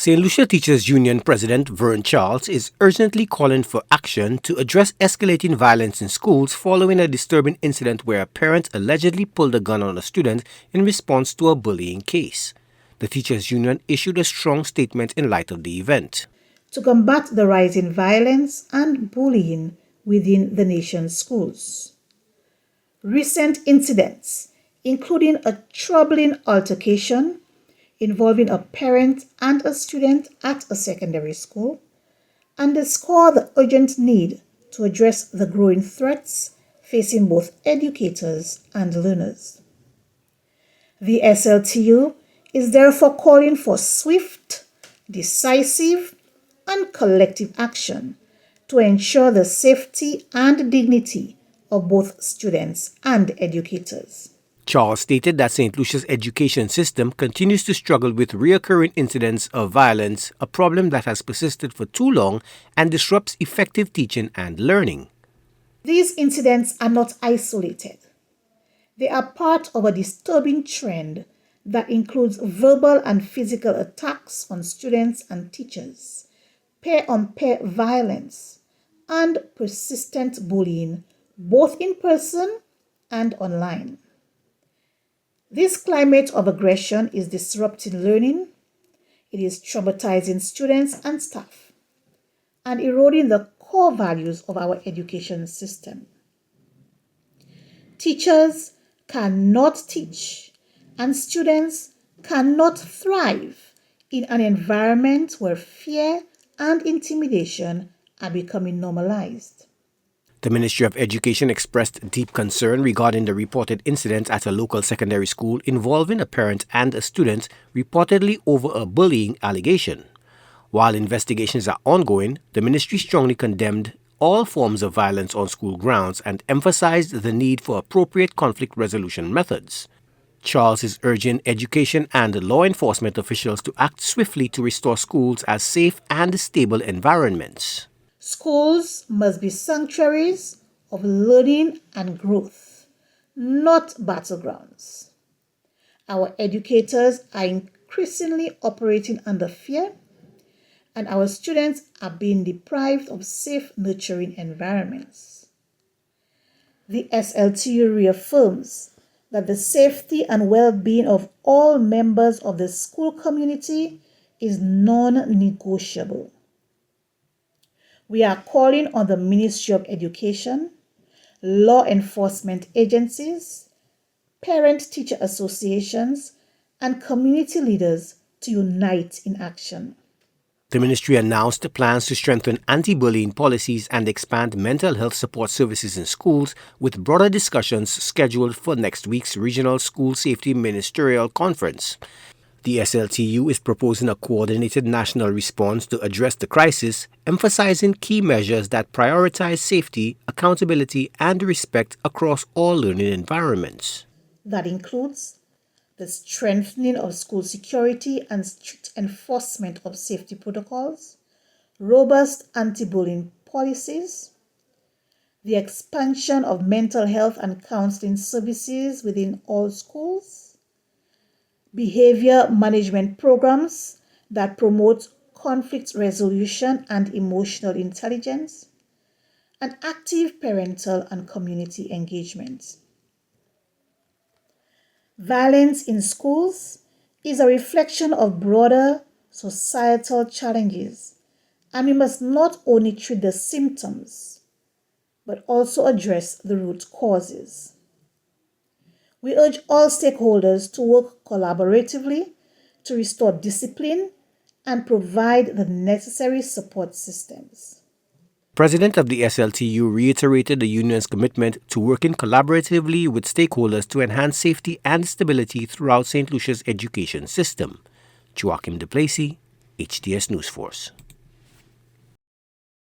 Saint Lucia Teachers Union President Vern Charles is urgently calling for action to address escalating violence in schools following a disturbing incident where a parent allegedly pulled a gun on a student in response to a bullying case. The Teachers Union issued a strong statement in light of the event. To combat the rise in violence and bullying within the nation's schools. Recent incidents, including a troubling altercation involving a parent and a student at a secondary school, underscore the urgent need to address the growing threats facing both educators and learners. The SLTU is therefore calling for swift, decisive, and collective action to ensure the safety and dignity of both students and educators. Charles stated that St. Lucia's education system continues to struggle with recurring incidents of violence, a problem that has persisted for too long and disrupts effective teaching and learning. These incidents are not isolated. They are part of a disturbing trend that includes verbal and physical attacks on students and teachers, peer-on-peer violence, and persistent bullying, both in person and online. This climate of aggression is disrupting learning, it is traumatizing students and staff, and eroding the core values of our education system. Teachers cannot teach, and students cannot thrive in an environment where fear and intimidation are becoming normalized. The Ministry of Education expressed deep concern regarding the reported incident at a local secondary school involving a parent and a student, reportedly over a bullying allegation. While investigations are ongoing, the ministry strongly condemned all forms of violence on school grounds and emphasized the need for appropriate conflict resolution methods. Charles is urging education and law enforcement officials to act swiftly to restore schools as safe and stable environments. Schools must be sanctuaries of learning and growth, not battlegrounds. Our educators are increasingly operating under fear, and our students are being deprived of safe, nurturing environments. The SLTU reaffirms that the safety and well-being of all members of the school community is non-negotiable. We are calling on the Ministry of Education, law enforcement agencies, parent-teacher associations, and community leaders to unite in action. The ministry announced plans to strengthen anti-bullying policies and expand mental health support services in schools, with broader discussions scheduled for next week's Regional School Safety Ministerial Conference. The SLTU is proposing a coordinated national response to address the crisis, emphasizing key measures that prioritize safety, accountability, and respect across all learning environments. That includes the strengthening of school security and strict enforcement of safety protocols, robust anti-bullying policies, the expansion of mental health and counseling services within all schools, behavior management programs that promote conflict resolution and emotional intelligence, and active parental and community engagement. Violence in schools is a reflection of broader societal challenges, and we must not only treat the symptoms, but also address the root causes. We urge all stakeholders to work collaboratively to restore discipline and provide the necessary support systems. President of the SLTU reiterated the union's commitment to working collaboratively with stakeholders to enhance safety and stability throughout St. Lucia's education system. Joachim Duplessis, HTS News Force.